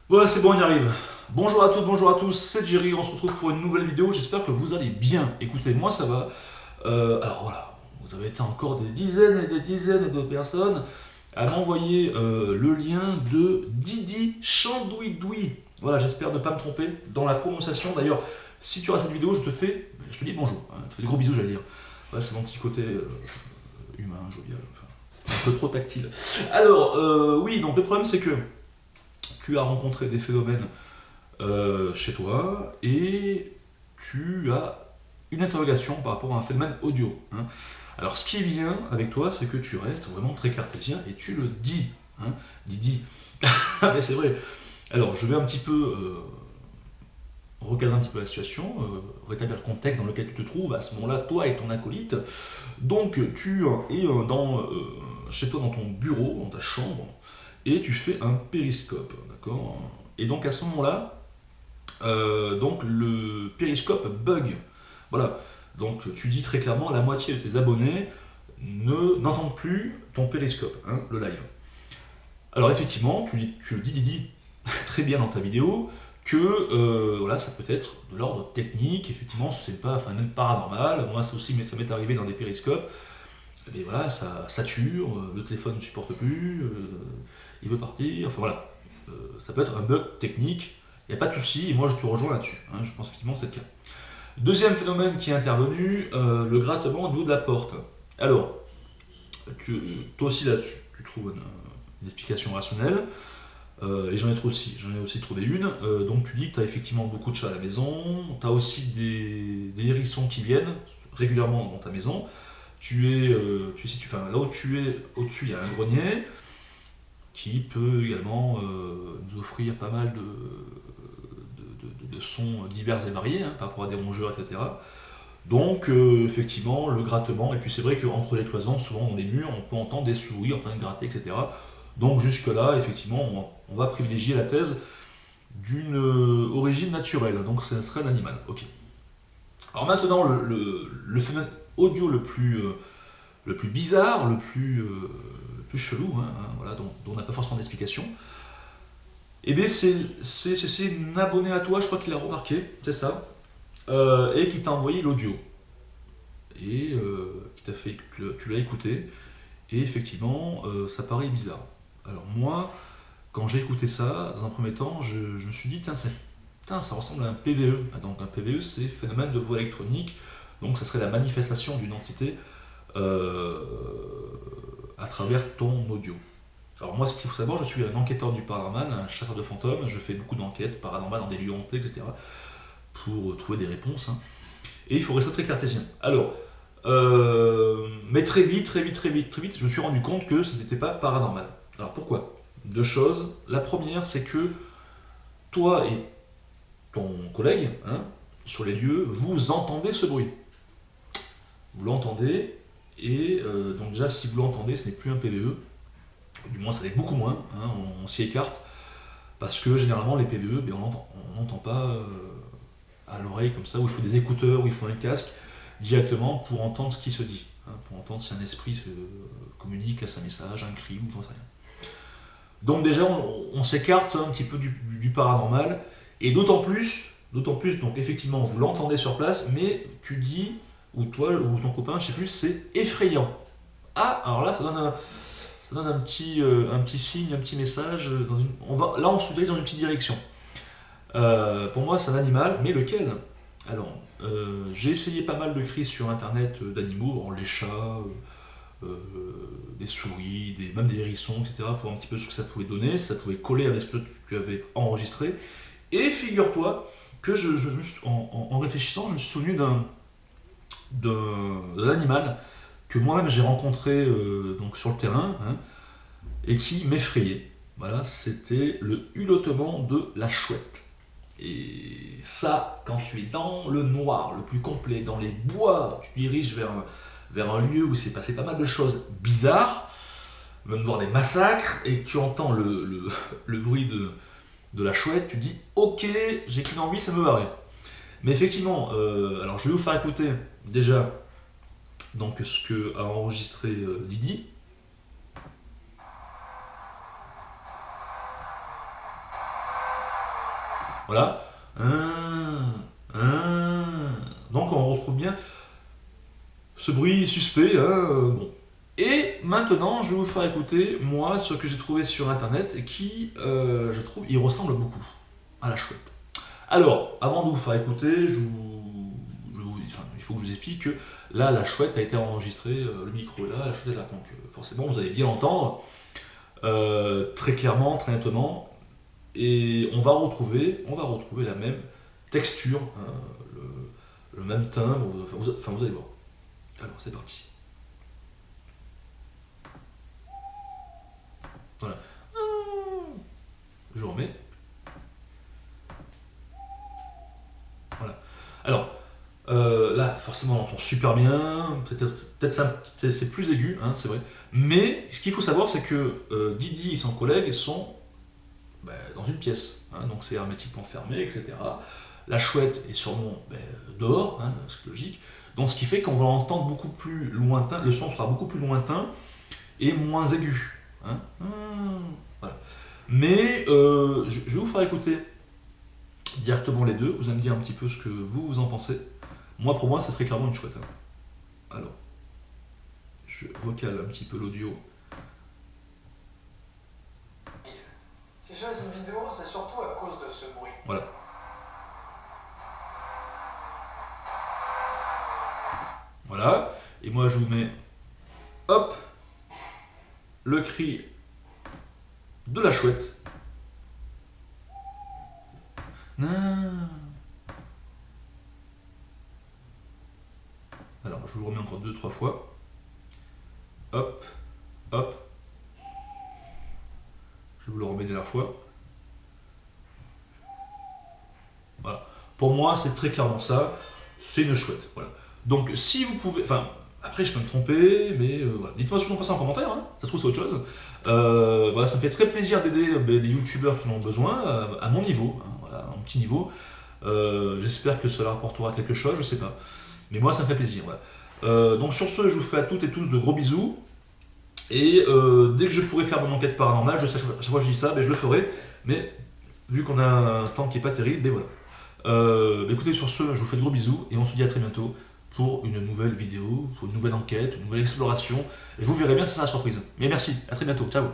Voilà, c'est bon, on y arrive. Bonjour à toutes, bonjour à tous, c'est Jerry, on se retrouve pour une nouvelle vidéo, j'espère que vous allez bien. Écoutez, moi ça va. Alors voilà, vous avez été encore des dizaines et des dizaines de personnes à m'envoyer le lien de Didi Chandouidoui. Voilà, j'espère ne pas me tromper dans la prononciation. D'ailleurs, si tu regardes cette vidéo, je te dis bonjour. Hein, je te fais des gros bisous, j'allais dire. Voilà, c'est mon petit côté humain, jovial, enfin, un peu trop tactile. Alors, oui, donc le problème c'est que tu as rencontré des phénomènes chez toi et tu as une interrogation par rapport à un phénomène audio. Hein. Alors ce qui est bien avec toi, c'est que tu restes vraiment très cartésien et tu le dis. Hein. Didi. Mais c'est vrai. Alors je vais un petit peu recadrer un petit peu la situation, rétablir le contexte dans lequel tu te trouves à ce moment-là, toi et ton acolyte. Donc tu es chez toi dans ton bureau, dans ta chambre, et tu fais un périscope, d'accord. Et donc à ce moment-là, donc le périscope bug. Voilà. Donc tu dis très clairement, la moitié de tes abonnés n'entendent plus ton périscope, hein, le live. Alors effectivement, tu le dis Didi très bien dans ta vidéo que voilà, ça peut être de l'ordre technique, effectivement, c'est pas, enfin même paranormal. Moi, ça aussi, ça m'est arrivé dans des périscopes. Et voilà, ça sature, le téléphone ne supporte plus, il veut partir, enfin voilà. Ça peut être un bug technique, il n'y a pas de souci, et moi je te rejoins là-dessus. Hein, je pense effectivement que c'est le cas. Deuxième phénomène qui est intervenu, le grattement au niveau de la porte. Alors, toi aussi là, tu trouves une explication rationnelle, et j'en ai aussi trouvé une. Donc tu dis que tu as effectivement beaucoup de chats à la maison, tu as aussi des hérissons qui viennent régulièrement dans ta maison. Là où tu es, au-dessus, il y a un grenier qui peut également nous offrir pas mal de sons divers et variés, hein, par rapport à des rongeurs, etc. Donc, effectivement, le grattement, et puis c'est vrai qu'entre les cloisons, souvent dans les murs, on peut entendre des souris en train de gratter, etc. Donc, jusque-là, effectivement, on va privilégier la thèse d'une origine naturelle, donc ce serait un animal. Ok. Alors maintenant, le phénomène audio le plus bizarre, le plus chelou, hein, voilà, dont on n'a pas forcément d'explication, et bien c'est un abonné à toi, je crois qu'il a remarqué, c'est ça, et qui t'a envoyé l'audio, et qui t'a fait que tu l'as écouté, et effectivement, ça paraît bizarre. Alors moi, quand j'ai écouté ça, dans un premier temps, je me suis dit, ça ressemble à un PVE. Donc un PVE, c'est phénomène de voix électronique, donc ça serait la manifestation d'une entité euh, à travers ton audio. Alors moi, ce qu'il faut savoir, je suis un enquêteur du paranormal, un chasseur de fantômes, je fais beaucoup d'enquêtes paranormales dans des lieux hantés, etc., pour trouver des réponses. Hein. Et il faut rester très cartésien. Alors, mais très vite, je me suis rendu compte que ce n'était pas paranormal. Alors pourquoi? Deux choses. La première, c'est que toi et ton collègue, hein, sur les lieux, vous entendez ce bruit. Vous l'entendez, et donc déjà, si vous l'entendez, ce n'est plus un PVE, du moins ça l'est beaucoup moins, hein, on s'y écarte, parce que généralement les PVE, ben, on n'entend pas à l'oreille comme ça, où il faut des écouteurs, où il faut un casque, directement pour entendre ce qui se dit, hein, pour entendre si un esprit se communique, laisse un message, un cri, ou j'en sais rien. Donc déjà, on s'écarte un petit peu du paranormal, et d'autant plus, donc effectivement, vous l'entendez sur place, mais tu dis, ou toi, ou ton copain, je sais plus, c'est effrayant. Ah, alors là, ça donne un petit signe, un petit message. Là, on se dirige dans une petite direction. Pour moi, c'est un animal, mais lequel? Alors, j'ai essayé pas mal de cris sur internet d'animaux, les chats, des souris, même des hérissons, etc., pour voir un petit peu ce que ça pouvait donner, si ça pouvait coller avec ce que tu avais enregistré. Et figure-toi que en réfléchissant, je me suis souvenu d'un animal que moi-même j'ai rencontré donc sur le terrain, hein, et qui m'effrayait. Voilà, c'était le hulottement de la chouette. Et ça, quand tu es dans le noir, le plus complet, dans les bois, tu diriges vers un lieu où s'est passé pas mal de choses bizarres, même voir des massacres, et tu entends le bruit de la chouette, tu dis ok, j'ai qu'une envie, ça me barrer. Mais effectivement, alors je vais vous faire écouter déjà donc, ce que a enregistré Didi. Voilà. Donc on retrouve bien ce bruit suspect. Bon. Et maintenant, je vais vous faire écouter, moi, ce que j'ai trouvé sur internet et qui, je trouve, il ressemble beaucoup à la chouette. Alors, avant de vous faire écouter, il faut que je vous explique que là, la chouette a été enregistrée, le micro est là, la chouette est là. Donc, forcément, vous allez bien l'entendre, très clairement, très nettement. Et on va retrouver la même texture, hein, le même timbre, enfin, vous allez voir. Alors, c'est parti. Voilà. Je remets. Voilà. Alors, là, forcément, on entend super bien. Peut-être c'est plus aigu, hein, c'est vrai. Mais ce qu'il faut savoir, c'est que Didi et son collègue sont dans une pièce. Hein, donc c'est hermétiquement fermé, etc. La chouette est sûrement dehors, hein, c'est logique. Donc ce qui fait qu'on va l'entendre beaucoup plus lointain, le son sera beaucoup plus lointain et moins aigu. Hein. Voilà. Mais je vais vous faire écouter directement les deux, vous allez me dire un petit peu ce que vous en pensez. Moi, pour moi, c'est très clairement une chouette. Hein. Alors, je recale un petit peu l'audio. Si je fais cette vidéo, c'est surtout à cause de ce bruit. Voilà. Voilà. Et moi, je vous mets, hop, le cri de la chouette. Alors, je vous le remets encore 2-3 fois. Hop, hop. Je vous le remets une dernière fois. Voilà. Pour moi, c'est très clairement ça. C'est une chouette. Voilà. Donc, si vous pouvez... Enfin, après, je peux me tromper, mais voilà. Dites-moi ce que vous en pensez en commentaire. Hein. Ça se trouve, c'est autre chose. Voilà, ça me fait très plaisir d'aider des youtubeurs qui en ont besoin, à mon niveau. Hein, voilà, à mon petit niveau. J'espère que cela rapportera quelque chose, je sais pas. Mais moi, ça me fait plaisir. Voilà. Donc, sur ce, je vous fais à toutes et tous de gros bisous. Et dès que je pourrai faire mon enquête paranormale, je sais, à chaque fois que je dis ça, je le ferai. Mais vu qu'on a un temps qui n'est pas terrible, voilà. Écoutez, sur ce, je vous fais de gros bisous et on se dit à très bientôt pour une nouvelle vidéo, pour une nouvelle enquête, une nouvelle exploration. Et vous verrez bien, ça sera la surprise. Mais merci, à très bientôt, ciao.